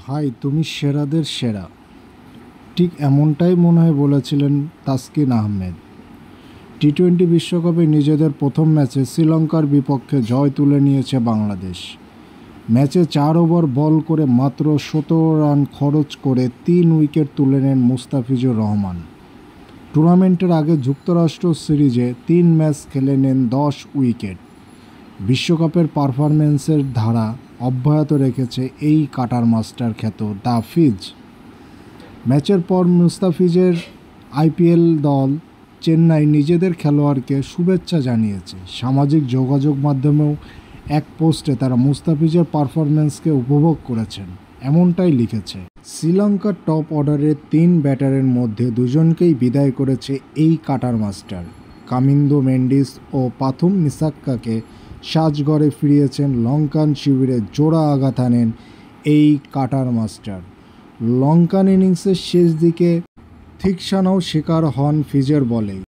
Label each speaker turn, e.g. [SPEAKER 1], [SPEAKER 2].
[SPEAKER 1] ভাই তুমি সেরাদের সেরা, ঠিক এমনটাই মনে হয় বলেছিলেন তাসকিন আহমেদ। টি-20 বিশ্বকাপে নিজেদের প্রথম ম্যাচে শ্রীলঙ্কার বিপক্ষে জয় তুলে নিয়েছে বাংলাদেশ। ম্যাচে 4 ওভার বল করে মাত্র 17 রান খরচ করে 3 উইকেট তুলে নেন মুস্তাফিজুর রহমান। টুর্নামেন্টের আগে যুক্তরাষ্ট্র সিরিজে 3 ম্যাচ খেলে নেন 10 উইকেট। বিশ্বকাপের পারফরম্যান্সের ধারা অব্যাহত রেখেছে এই কাটার মাস্টার খ্যাত দ্য ফিজ। ম্যাচের পর মুস্তাফিজের আইপিএল দল চেন্নাই নিজেদের খেলোয়াড়কে শুভেচ্ছা জানিয়েছে। সামাজিক যোগাযোগ মাধ্যমেও এক পোস্টে তারা মুস্তাফিজের পারফরম্যান্সকে উপভোগ করেছেন, এমনটাই লিখেছে। শ্রীলঙ্কার টপ অর্ডারের 3 ব্যাটারের মধ্যে 2জনকেই বিদায় করেছে এই কাটার মাস্টার। কামিন্দো মেন্ডিস ও পাথুম নিসাক্কাকে সাজঘরে ফিরিয়েছেন লঙ্কান শিবিরে জোড়া আঘাত হানেন এই কাটার মাস্টার। লঙ্কান ইনিংসের শেষ দিকে থিকসানাও শিকার হন ফিজের বলেই।